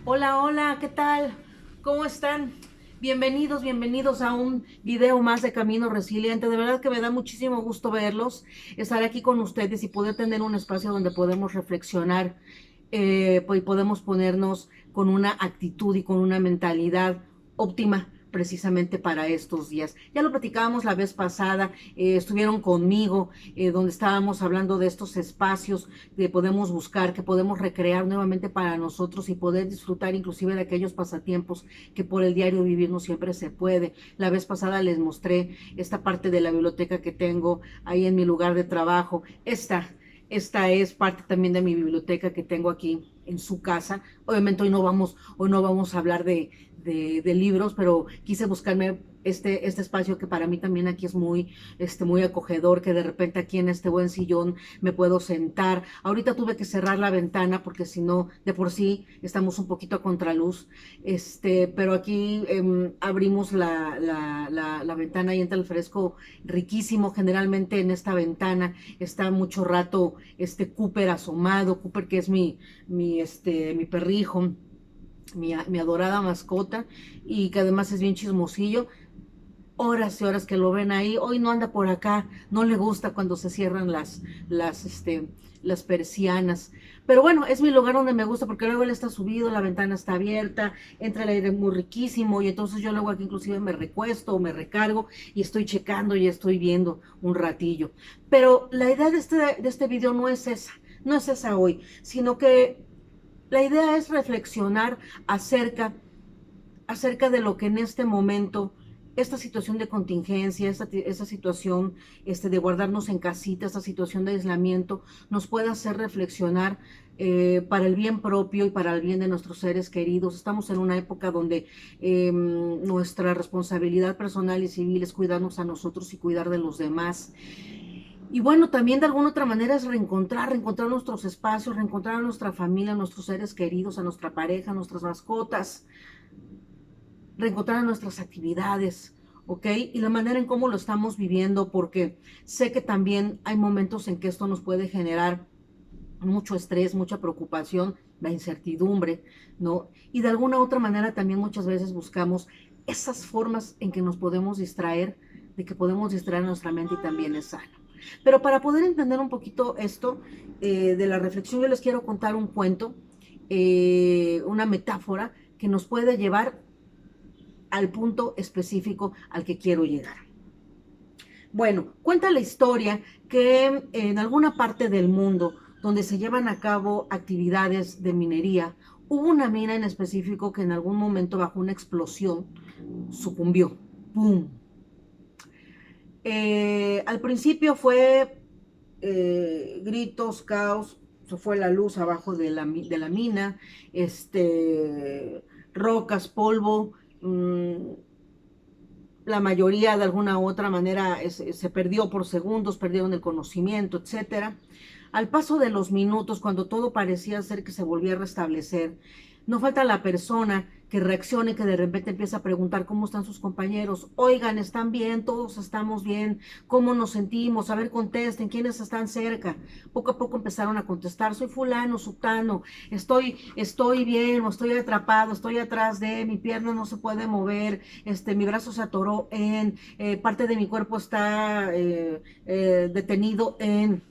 Hola, hola, ¿qué tal? ¿Cómo están? Bienvenidos, bienvenidos a un video más de Camino Resiliente. De verdad que me da muchísimo gusto verlos, estar aquí con ustedes y poder tener un espacio donde podemos reflexionar y podemos ponernos con una actitud y con una mentalidad óptima precisamente para estos días. Ya lo platicábamos la vez pasada, estuvieron conmigo, donde estábamos hablando de estos espacios que podemos buscar, que podemos recrear nuevamente para nosotros y poder disfrutar inclusive de aquellos pasatiempos que por el diario vivir no siempre se puede. La vez pasada les mostré esta parte de la biblioteca que tengo ahí en mi lugar de trabajo. Esta es parte también de mi biblioteca que tengo aquí en su casa. Obviamente hoy no vamos a hablar de libros, pero quise buscarme este espacio que para mí también aquí es muy acogedor, que de repente aquí en este buen sillón me puedo sentar. Ahorita tuve que cerrar la ventana porque si no, de por sí estamos un poquito a contraluz, pero aquí abrimos la ventana y entra el fresco riquísimo. Generalmente en esta ventana está mucho rato Cooper asomado, Cooper que es mi perrijo, mi adorada mascota, y que además es bien chismosillo. Horas y horas que lo ven ahí. Hoy no anda por acá, no le gusta cuando se cierran las persianas. Pero bueno, es mi lugar donde me gusta porque luego él está subido, la ventana está abierta, entra el aire muy riquísimo y entonces yo luego aquí inclusive me recuesto o me recargo y estoy checando y estoy viendo un ratillo. Pero la idea de este video no es esa, no es esa hoy, sino que la idea es reflexionar acerca de lo que en este momento, esta situación de contingencia, esta situación de guardarnos en casita, esta situación de aislamiento, nos puede hacer reflexionar para el bien propio y para el bien de nuestros seres queridos. Estamos en una época donde nuestra responsabilidad personal y civil es cuidarnos a nosotros y cuidar de los demás. Y bueno, también de alguna otra manera es reencontrar nuestros espacios, reencontrar a nuestra familia, a nuestros seres queridos, a nuestra pareja, a nuestras mascotas, reencontrar a nuestras actividades, ¿ok? Y la manera en cómo lo estamos viviendo, porque sé que también hay momentos en que esto nos puede generar mucho estrés, mucha preocupación, la incertidumbre, ¿no? Y de alguna otra manera también muchas veces buscamos esas formas en que nos podemos distraer, de que podemos distraer nuestra mente y también es sano. Pero para poder entender un poquito esto de la reflexión, yo les quiero contar un cuento, una metáfora que nos puede llevar al punto específico al que quiero llegar. Bueno, cuenta la historia que en alguna parte del mundo donde se llevan a cabo actividades de minería, hubo una mina en específico que en algún momento bajo una explosión sucumbió. ¡Pum! Al principio fue gritos, caos, se fue la luz abajo de la mina, rocas, polvo, la mayoría de alguna u otra manera se perdió por segundos, perdieron el conocimiento, etcétera. Al paso de los minutos, cuando todo parecía ser que se volvía a restablecer, no falta la persona que reaccione, que de repente empieza a preguntar cómo están sus compañeros. Oigan, ¿están bien? Todos estamos bien. ¿Cómo nos sentimos? A ver, contesten, ¿quiénes están cerca? Poco a poco empezaron a contestar, soy fulano, sutano, estoy bien, o estoy atrapado, estoy atrás de, mi pierna no se puede mover, mi brazo se atoró parte de mi cuerpo está detenido en.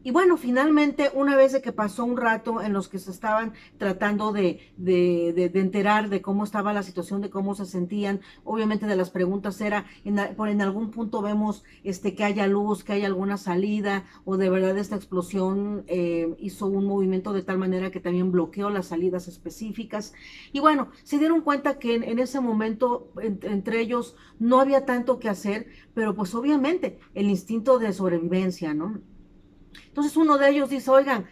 Y bueno, finalmente, una vez de que pasó un rato en los que se estaban tratando de enterar de cómo estaba la situación, de cómo se sentían, obviamente de las preguntas era, en algún punto vemos que haya luz, que haya alguna salida, o de verdad esta explosión hizo un movimiento de tal manera que también bloqueó las salidas específicas. Y bueno, se dieron cuenta que en ese momento entre ellos no había tanto que hacer, pero pues obviamente el instinto de sobrevivencia, ¿no? Entonces uno de ellos dice, oigan,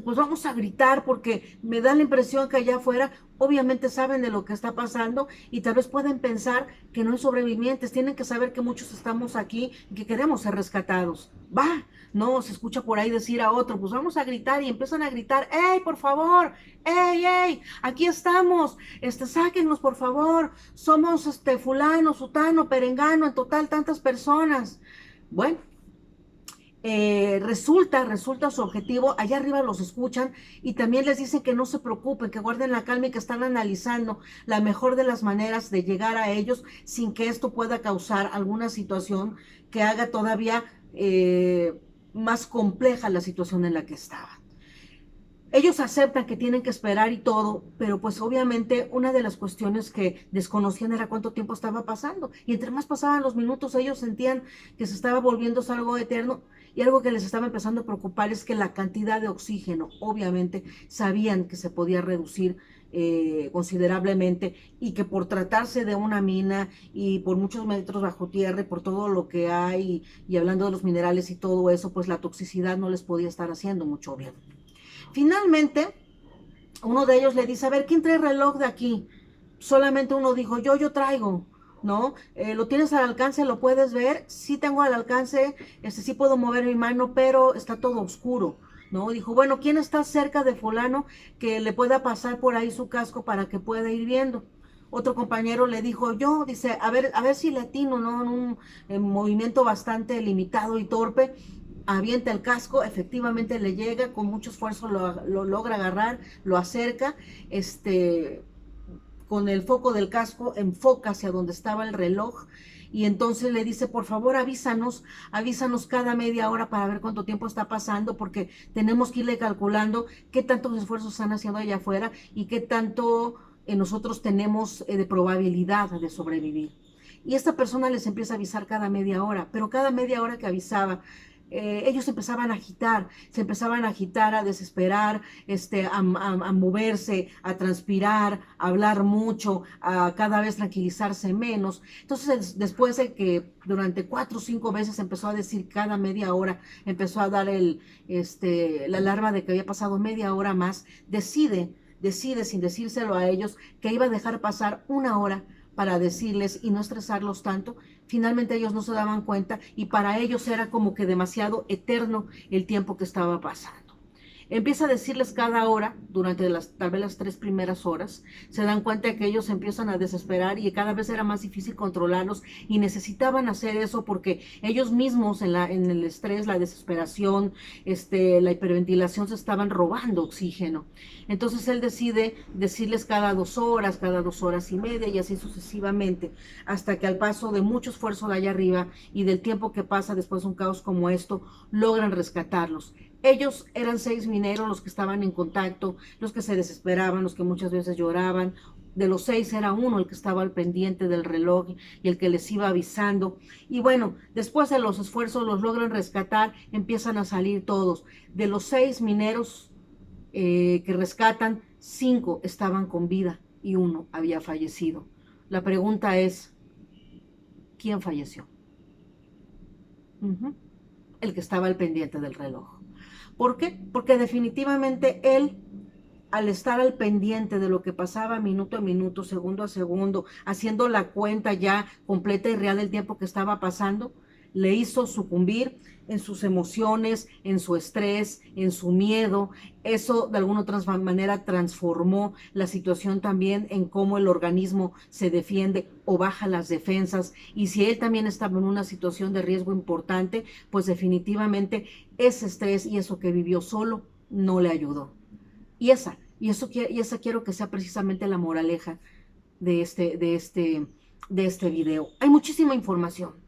pues vamos a gritar porque me da la impresión que allá afuera obviamente saben de lo que está pasando y tal vez pueden pensar que no hay sobrevivientes, tienen que saber que muchos estamos aquí y que queremos ser rescatados. Va, no, se escucha por ahí decir a otro, pues vamos a gritar y empiezan a gritar, ¡ey, por favor! ¡Ey, ey! Aquí estamos, sáquennos por favor, somos fulano, sutano, perengano, en total tantas personas. Bueno, resulta su objetivo, allá arriba los escuchan y también les dicen que no se preocupen, que guarden la calma y que están analizando la mejor de las maneras de llegar a ellos sin que esto pueda causar alguna situación que haga todavía más compleja la situación en la que estaban. Ellos aceptan que tienen que esperar y todo, pero pues obviamente una de las cuestiones que desconocían era cuánto tiempo estaba pasando. Y entre más pasaban los minutos, ellos sentían que se estaba volviendo algo eterno. Y algo que les estaba empezando a preocupar es que la cantidad de oxígeno, obviamente, sabían que se podía reducir considerablemente y que por tratarse de una mina y por muchos metros bajo tierra y por todo lo que hay y hablando de los minerales y todo eso, pues la toxicidad no les podía estar haciendo mucho bien. Finalmente, uno de ellos le dice, a ver, ¿quién trae reloj de aquí? Solamente uno dijo, yo traigo, ¿no? ¿Lo tienes al alcance? ¿Lo puedes ver? Sí tengo al alcance, sí puedo mover mi mano, pero está todo oscuro, ¿no? Dijo, bueno, ¿quién está cerca de fulano que le pueda pasar por ahí su casco para que pueda ir viendo? Otro compañero le dijo, yo, dice, a ver si le atino, ¿no? En un movimiento bastante limitado y torpe, avienta el casco, efectivamente le llega, con mucho esfuerzo lo logra agarrar, lo acerca, con el foco del casco enfoca hacia donde estaba el reloj y entonces le dice, por favor avísanos cada media hora para ver cuánto tiempo está pasando, porque tenemos que irle calculando qué tantos esfuerzos están haciendo allá afuera y qué tanto nosotros tenemos de probabilidad de sobrevivir. Y esta persona les empieza a avisar cada media hora, pero cada media hora que avisaba, ellos se empezaban a agitar, a desesperar, a moverse, a transpirar, a hablar mucho, a cada vez tranquilizarse menos. Entonces, después de que durante 4 o 5 veces empezó a decir cada media hora, empezó a dar la alarma de que había pasado media hora más, decide, sin decírselo a ellos, que iba a dejar pasar 1 hora para decirles y no estresarlos tanto. Finalmente ellos no se daban cuenta y para ellos era como que demasiado eterno el tiempo que estaba pasando. Empieza a decirles cada hora, durante tal vez las 3 primeras horas, se dan cuenta de que ellos empiezan a desesperar y cada vez era más difícil controlarlos y necesitaban hacer eso porque ellos mismos en el estrés, la desesperación, la hiperventilación se estaban robando oxígeno. Entonces él decide decirles cada 2 horas, cada 2 horas y media y así sucesivamente, hasta que al paso de mucho esfuerzo de allá arriba y del tiempo que pasa después de un caos como esto, logran rescatarlos. Ellos eran 6 mineros los que estaban en contacto, los que se desesperaban, los que muchas veces lloraban. De los 6 era uno el que estaba al pendiente del reloj y el que les iba avisando. Y bueno, después de los esfuerzos los logran rescatar, empiezan a salir todos. De los 6 mineros que rescatan, 5 estaban con vida y 1 había fallecido. La pregunta es, ¿quién falleció? El que estaba al pendiente del reloj. ¿Por qué? Porque definitivamente él, al estar al pendiente de lo que pasaba minuto a minuto, segundo a segundo, haciendo la cuenta ya completa y real del tiempo que estaba pasando, le hizo sucumbir en sus emociones, en su estrés, en su miedo. Eso de alguna otra manera transformó la situación también en cómo el organismo se defiende o baja las defensas. Y si él también estaba en una situación de riesgo importante, pues definitivamente ese estrés y eso que vivió solo no le ayudó. Y esa quiero que sea precisamente la moraleja de este video. Hay muchísima información.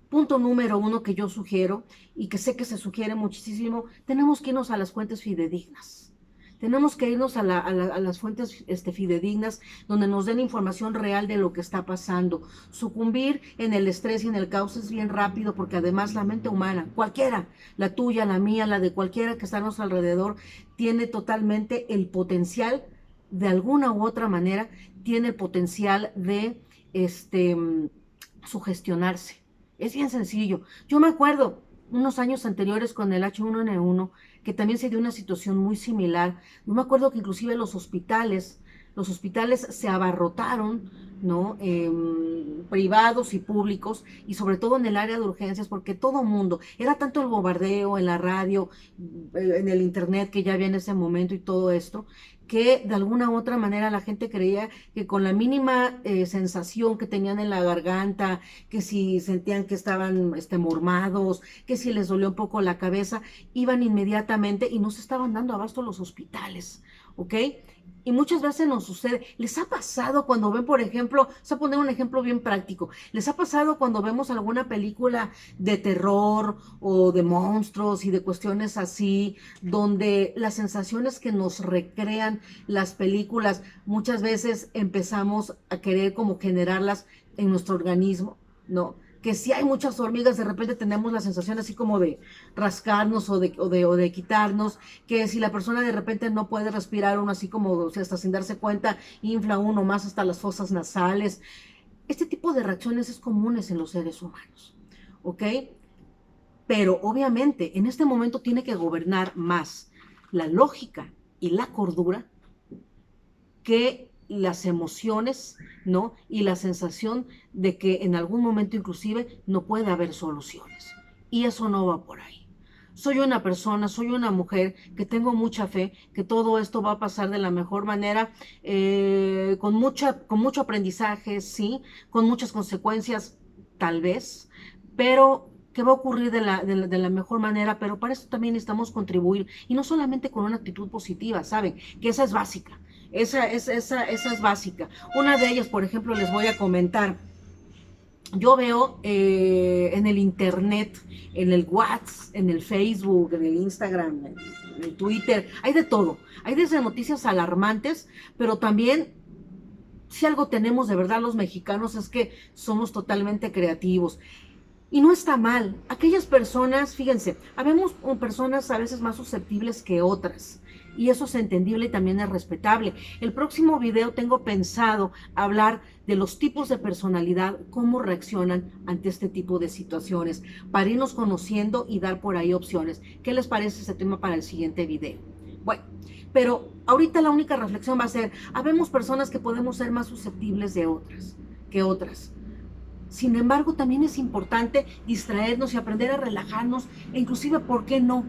Punto número 1 que yo sugiero y que sé que se sugiere muchísimo, tenemos que irnos a las fuentes fidedignas. Tenemos que irnos a las fuentes fidedignas donde nos den información real de lo que está pasando. Sucumbir en el estrés y en el caos es bien rápido porque además la mente humana, cualquiera, la tuya, la mía, la de cualquiera que está a nuestro alrededor, tiene totalmente el potencial, de alguna u otra manera, tiene el potencial de sugestionarse. Es bien sencillo. Yo me acuerdo unos años anteriores con el H1N1 que también se dio una situación muy similar. Yo me acuerdo que inclusive los hospitales se abarrotaron ¿no? Privados y públicos, y sobre todo en el área de urgencias, porque todo mundo, era tanto el bombardeo en la radio, en el internet que ya había en ese momento y todo esto, que de alguna u otra manera la gente creía que con la mínima sensación que tenían en la garganta, que si sentían que estaban mormados, que si les dolió un poco la cabeza, iban inmediatamente y no se estaban dando abasto los hospitales, ¿ok? Y muchas veces nos sucede. ¿Les ha pasado cuando ven, por ejemplo, vamos a poner un ejemplo bien práctico, les ha pasado cuando vemos alguna película de terror o de monstruos y de cuestiones así, donde las sensaciones que nos recrean las películas, muchas veces empezamos a querer como generarlas en nuestro organismo, ¿no? Que si hay muchas hormigas, de repente tenemos la sensación así como de rascarnos o de quitarnos, que si la persona de repente no puede respirar, uno así como, o sea, hasta sin darse cuenta, infla uno más hasta las fosas nasales. Este tipo de reacciones es comunes en los seres humanos, ¿ok? Pero obviamente en este momento tiene que gobernar más la lógica y la cordura que las emociones, ¿no? Y la sensación de que en algún momento inclusive no puede haber soluciones. Y eso no va por ahí. Soy una persona, soy una mujer que tengo mucha fe, que todo esto va a pasar de la mejor manera, con mucho aprendizaje, sí, con muchas consecuencias, tal vez, pero que va a ocurrir de la mejor manera, pero para eso también necesitamos contribuir, y no solamente con una actitud positiva, ¿saben? Que esa es básica, esa es básica. Una de ellas, por ejemplo, les voy a comentar. Yo veo en el internet, en el WhatsApp, en el Facebook, en el Instagram, en el Twitter, hay de todo. Hay desde noticias alarmantes, pero también si algo tenemos de verdad los mexicanos es que somos totalmente creativos. Y no está mal. Aquellas personas, fíjense, habemos personas a veces más susceptibles que otras. Y eso es entendible y también es respetable. El próximo video tengo pensado hablar de los tipos de personalidad, cómo reaccionan ante este tipo de situaciones, para irnos conociendo y dar por ahí opciones. ¿Qué les parece ese tema para el siguiente video? Bueno, pero ahorita la única reflexión va a ser, habemos personas que podemos ser más susceptibles de otras, que otras. Sin embargo, también es importante distraernos y aprender a relajarnos e inclusive, ¿por qué no?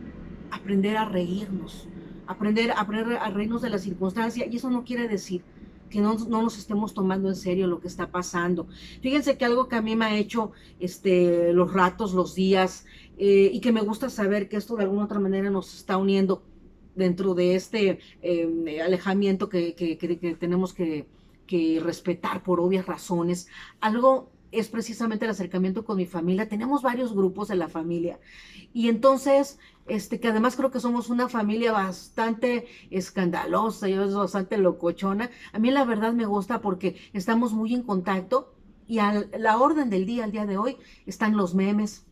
Aprender a reírnos, aprender a reírnos de la circunstancia, y eso no quiere decir que no nos estemos tomando en serio lo que está pasando. Fíjense que algo que a mí me ha hecho los ratos, los días, y que me gusta saber que esto de alguna otra manera nos está uniendo dentro de este alejamiento que tenemos que respetar por obvias razones. Algo es precisamente el acercamiento con mi familia. Tenemos varios grupos en la familia, y entonces, que además creo que somos una familia bastante escandalosa y bastante locochona. A mí la verdad me gusta porque estamos muy en contacto, y a la orden del día, al día de hoy, están los memes,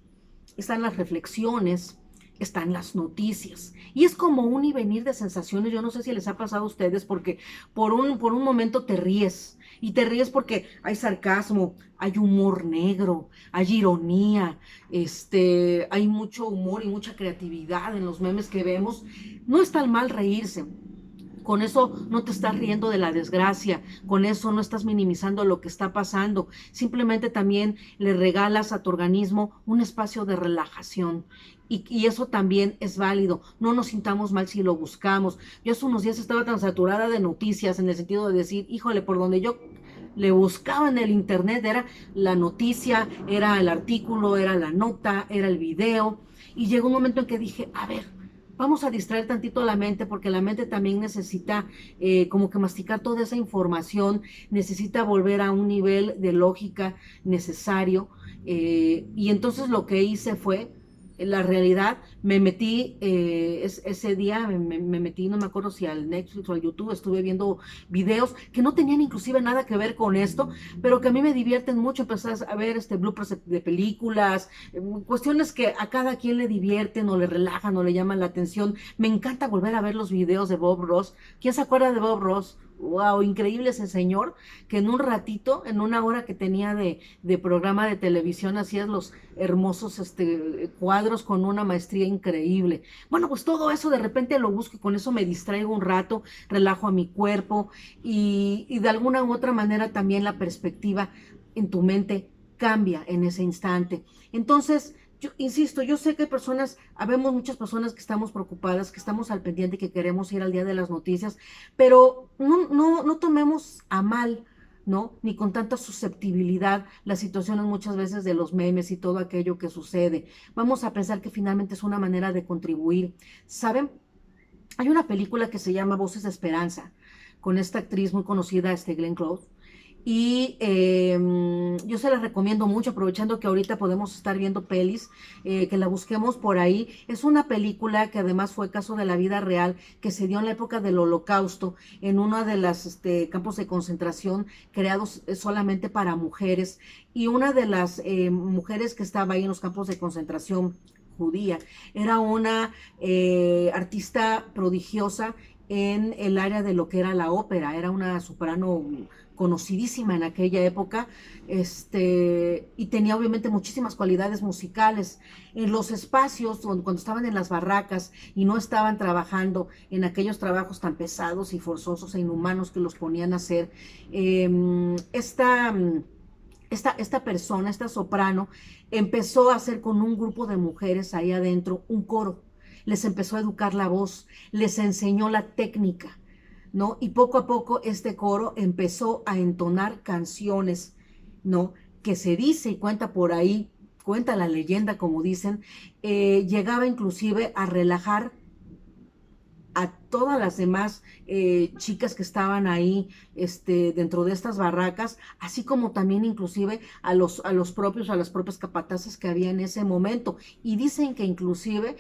están las reflexiones, están las noticias, y es como un y venir de sensaciones. Yo no sé si les ha pasado a ustedes, porque por un momento te ríes, y te ríes porque hay sarcasmo, hay humor negro, hay ironía, hay mucho humor y mucha creatividad en los memes que vemos. No es tan mal reírse. Con eso no te estás riendo de la desgracia, con eso no estás minimizando lo que está pasando, simplemente también le regalas a tu organismo un espacio de relajación. Y eso también es válido, no nos sintamos mal si lo buscamos. Yo hace unos días estaba tan saturada de noticias, en el sentido de decir, híjole, por donde yo le buscaba en el internet era la noticia, era el artículo, era la nota, era el video, y llegó un momento en que dije, a ver, vamos a distraer tantito la mente, porque la mente también necesita como que masticar toda esa información, necesita volver a un nivel de lógica necesario. Y entonces lo que hice fue, la realidad, me metí ese día, me metí, no me acuerdo si al Netflix o al YouTube, estuve viendo videos que no tenían inclusive nada que ver con esto, pero que a mí me divierten mucho. Empecé a ver bloopers de películas, cuestiones que a cada quien le divierten o le relajan o le llaman la atención. Me encanta volver a ver los videos de Bob Ross. ¿Quién se acuerda de Bob Ross? wow, increíble ese señor, que en un ratito, en una hora que tenía de programa de televisión, hacía los hermosos cuadros con una maestría increíble. Bueno, pues todo eso de repente lo busco y con eso me distraigo un rato, relajo a mi cuerpo y de alguna u otra manera también la perspectiva en tu mente cambia en ese instante. Entonces, yo insisto, yo sé que personas, habemos muchas personas que estamos preocupadas, que estamos al pendiente, que queremos ir al día de las noticias, pero no tomemos a mal, ¿no? Ni con tanta susceptibilidad las situaciones muchas veces de los memes y todo aquello que sucede. Vamos a pensar que finalmente es una manera de contribuir. ¿Saben? Hay una película que se llama Voces de Esperanza, con esta actriz muy conocida, Glenn Close, y yo se la recomiendo mucho, aprovechando que ahorita podemos estar viendo pelis, que la busquemos por ahí. Es una película que además fue caso de la vida real, que se dio en la época del Holocausto, en uno de los campos de concentración creados solamente para mujeres. Y una de las mujeres que estaba ahí en los campos de concentración, judía, era una artista prodigiosa en el área de lo que era la ópera, era una soprano conocidísima en aquella época, y tenía obviamente muchísimas cualidades musicales. En los espacios, cuando estaban en las barracas y no estaban trabajando en aquellos trabajos tan pesados y forzosos e inhumanos que los ponían a hacer, esta persona, esta soprano, empezó a hacer con un grupo de mujeres ahí adentro un coro. Les empezó a educar la voz, les enseñó la técnica, ¿no? Y poco a poco este coro empezó a entonar canciones, ¿no? Que se dice y cuenta por ahí, cuenta la leyenda, como dicen, llegaba inclusive a relajar a todas las demás chicas que estaban ahí dentro de estas barracas, así como también inclusive a las propias capataces que había en ese momento. Y dicen que inclusive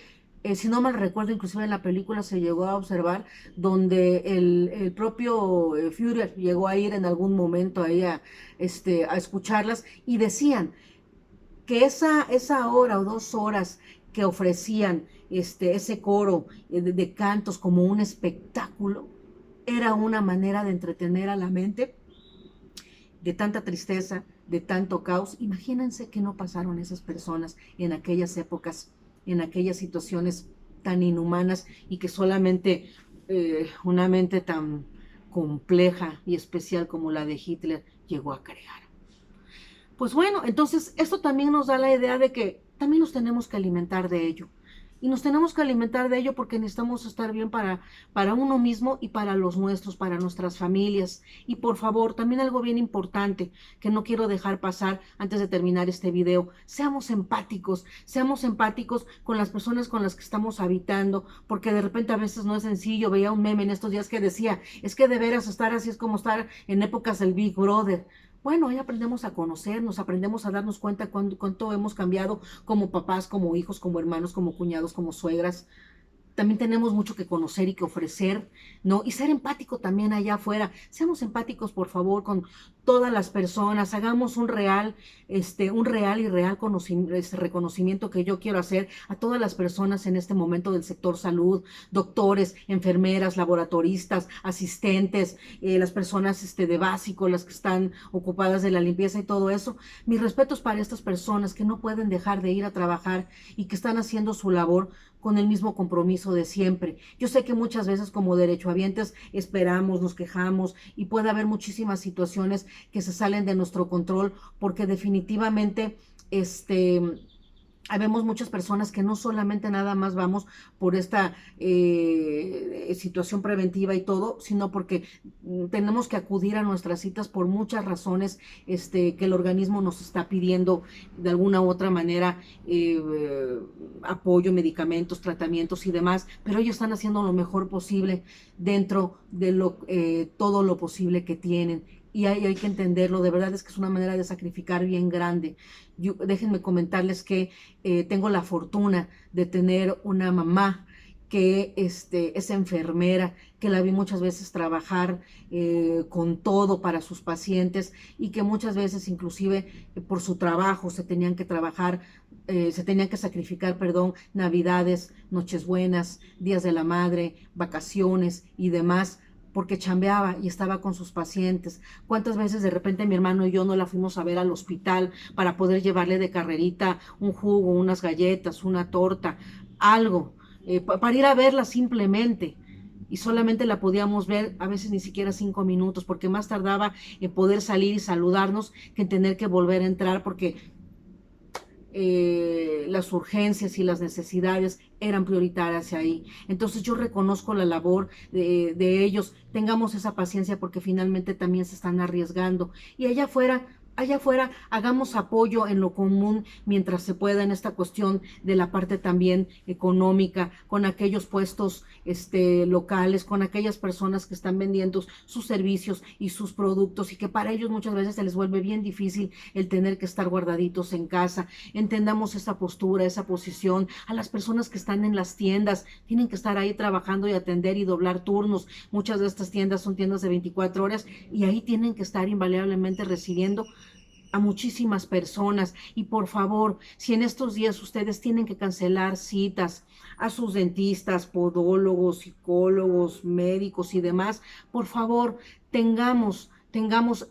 si no mal recuerdo, inclusive en la película se llegó a observar donde el propio Führer llegó a ir en algún momento ahí a escucharlas y decían que esa hora o 2 horas que ofrecían ese coro de cantos como un espectáculo era una manera de entretener a la mente de tanta tristeza, de tanto caos. Imagínense que no pasaron esas personas en aquellas épocas, en aquellas situaciones tan inhumanas y que solamente una mente tan compleja y especial como la de Hitler llegó a crear. Pues bueno, entonces esto también nos da la idea de que también nos tenemos que alimentar de ello. Y nos tenemos que alimentar de ello porque necesitamos estar bien para uno mismo y para los nuestros, para nuestras familias. Y por favor, también algo bien importante que no quiero dejar pasar antes de terminar este video. Seamos empáticos con las personas con las que estamos habitando, porque de repente a veces no es sencillo. Veía un meme en estos días que decía, es que de veras estar así es como estar en épocas del Big Brother. Bueno, ahí aprendemos a conocernos, aprendemos a darnos cuenta cuánto hemos cambiado como papás, como hijos, como hermanos, como cuñados, como suegras. También tenemos mucho que conocer y que ofrecer, ¿no? Y ser empático también allá afuera. Seamos empáticos, por favor, con todas las personas. Hagamos un real y real reconocimiento que yo quiero hacer a todas las personas en este momento del sector salud, doctores, enfermeras, laboratoristas, asistentes, las personas de básico, las que están ocupadas de la limpieza y todo eso. Mis respetos para estas personas que no pueden dejar de ir a trabajar y que están haciendo su labor con el mismo compromiso de siempre. Yo sé que muchas veces como derechohabientes esperamos, nos quejamos y puede haber muchísimas situaciones que se salen de nuestro control porque definitivamente habemos muchas personas que no solamente nada más vamos por esta situación preventiva y todo, sino porque tenemos que acudir a nuestras citas por muchas razones que el organismo nos está pidiendo de alguna u otra manera apoyo, medicamentos, tratamientos y demás, pero ellos están haciendo lo mejor posible dentro de todo lo posible que tienen. Y hay que entenderlo, de verdad es que es una manera de sacrificar bien grande. Déjenme comentarles que tengo la fortuna de tener una mamá que es enfermera, que la vi muchas veces trabajar con todo para sus pacientes y que muchas veces inclusive por su trabajo se tenían que sacrificar, perdón, Navidades, Noches Buenas, Días de la Madre, vacaciones y demás, porque chambeaba y estaba con sus pacientes. ¿Cuántas veces de repente mi hermano y yo no la fuimos a ver al hospital para poder llevarle de carrerita un jugo, unas galletas, una torta, algo, para ir a verla simplemente? Y solamente la podíamos ver a veces ni siquiera 5 minutos, porque más tardaba en poder salir y saludarnos que en tener que volver a entrar, porque las urgencias y las necesidades eran prioritarias ahí. Entonces yo reconozco la labor de ellos, tengamos esa paciencia porque finalmente también se están arriesgando. Y allá afuera, hagamos apoyo en lo común mientras se pueda en esta cuestión de la parte también económica, con aquellos puestos locales, con aquellas personas que están vendiendo sus servicios y sus productos y que para ellos muchas veces se les vuelve bien difícil el tener que estar guardaditos en casa. Entendamos esa postura, esa posición. A las personas que están en las tiendas, tienen que estar ahí trabajando y atender y doblar turnos. Muchas de estas tiendas son tiendas de 24 horas y ahí tienen que estar invariablemente recibiendo a muchísimas personas. Y por favor, si en estos días ustedes tienen que cancelar citas a sus dentistas, podólogos, psicólogos, médicos y demás, por favor, tengamos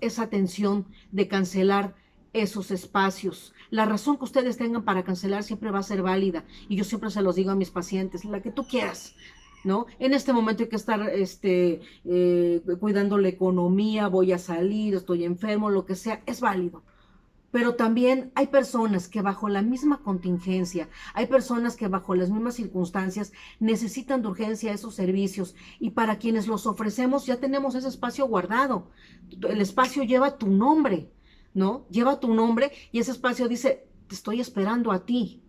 esa atención de cancelar esos espacios. La razón que ustedes tengan para cancelar siempre va a ser válida, y yo siempre se los digo a mis pacientes, la que tú quieras, ¿no? En este momento hay que estar cuidando la economía, voy a salir, estoy enfermo, lo que sea, es válido. Pero también hay personas que bajo la misma contingencia, hay personas que bajo las mismas circunstancias necesitan de urgencia esos servicios, y para quienes los ofrecemos ya tenemos ese espacio guardado. El espacio lleva tu nombre, ¿no? Lleva tu nombre y ese espacio dice, te estoy esperando a ti.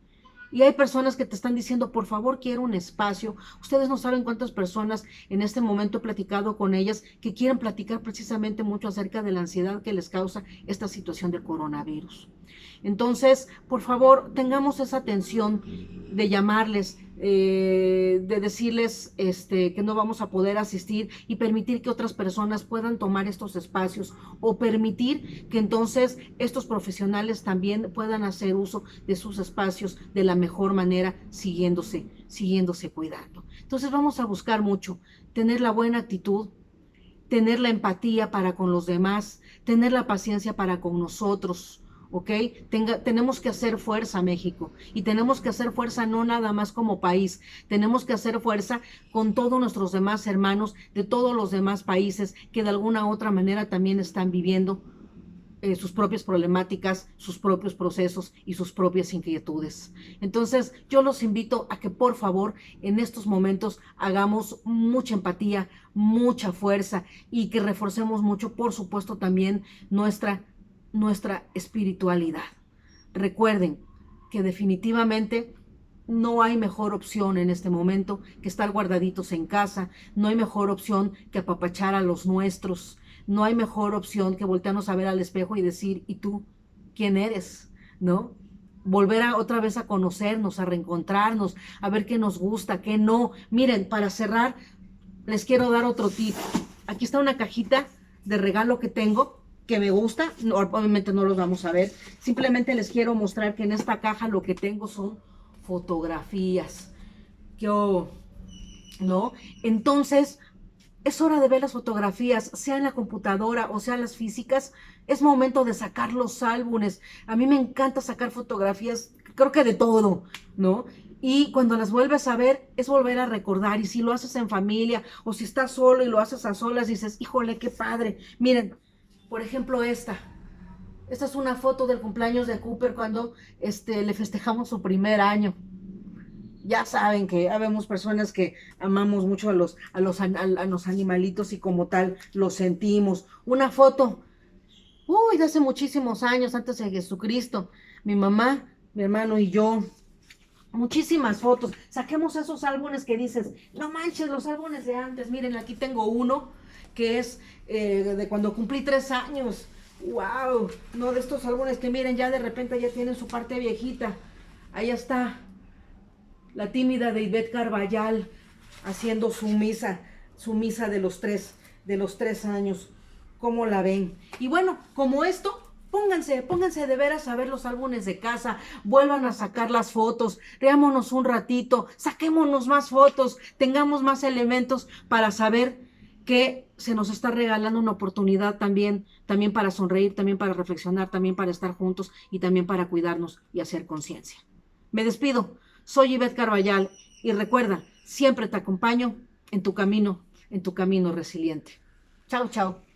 Y hay personas que te están diciendo, por favor, quiero un espacio. Ustedes no saben cuántas personas en este momento he platicado con ellas que quieren platicar precisamente mucho acerca de la ansiedad que les causa esta situación del coronavirus. Entonces, por favor, tengamos esa atención de llamarles, de decirles que no vamos a poder asistir y permitir que otras personas puedan tomar estos espacios, o permitir que entonces estos profesionales también puedan hacer uso de sus espacios de la mejor manera, siguiéndose cuidando. Entonces vamos a buscar mucho, tener la buena actitud, tener la empatía para con los demás, tener la paciencia para con nosotros, ¿ok? Tenemos que hacer fuerza, México, y tenemos que hacer fuerza no nada más como país, tenemos que hacer fuerza con todos nuestros demás hermanos de todos los demás países que de alguna u otra manera también están viviendo sus propias problemáticas, sus propios procesos y sus propias inquietudes. Entonces, yo los invito a que por favor en estos momentos hagamos mucha empatía, mucha fuerza, y que reforcemos mucho, por supuesto, también nuestra espiritualidad. Recuerden que definitivamente no hay mejor opción en este momento que estar guardaditos en casa, no hay mejor opción que apapachar a los nuestros, no hay mejor opción que voltearnos a ver al espejo y decir, ¿y tú quién eres? ¿No? Volver otra vez a conocernos, a reencontrarnos, a ver qué nos gusta, qué no. Miren, para cerrar, les quiero dar otro tip. Aquí está una cajita de regalo que tengo, que me gusta. No, obviamente no los vamos a ver. Simplemente les quiero mostrar que en esta caja lo que tengo son fotografías. ¿No? Entonces, es hora de ver las fotografías, sea en la computadora o sea las físicas. Es momento de sacar los álbumes. A mí me encanta sacar fotografías, creo que de todo, ¿no? Y cuando las vuelves a ver, es volver a recordar. Y si lo haces en familia, o si estás solo y lo haces a solas, dices, híjole, qué padre. Miren, por ejemplo, esta es una foto del cumpleaños de Cooper cuando le festejamos su primer año. Ya saben que habemos personas que amamos mucho a los animalitos y como tal los sentimos. Una foto, de hace muchísimos años, antes de Jesucristo. Mi mamá, mi hermano y yo. Muchísimas fotos. Saquemos esos álbumes que dices, no manches, los álbumes de antes. Miren, aquí tengo uno que es de cuando cumplí 3 años. ¡Wow! No, de estos álbumes que miren, ya de repente ya tienen su parte viejita. Ahí está la tímida de Ivette Carballal haciendo su misa de los 3 años. ¿Cómo la ven? Y bueno, como esto, pónganse de veras a ver los álbumes de casa, vuelvan a sacar las fotos, veámonos un ratito, saquémonos más fotos, tengamos más elementos para saber que se nos está regalando una oportunidad también para sonreír, también para reflexionar, también para estar juntos y también para cuidarnos y hacer conciencia. Me despido, soy Ivette Carballal y recuerda, siempre te acompaño en tu camino resiliente. Chao, chao.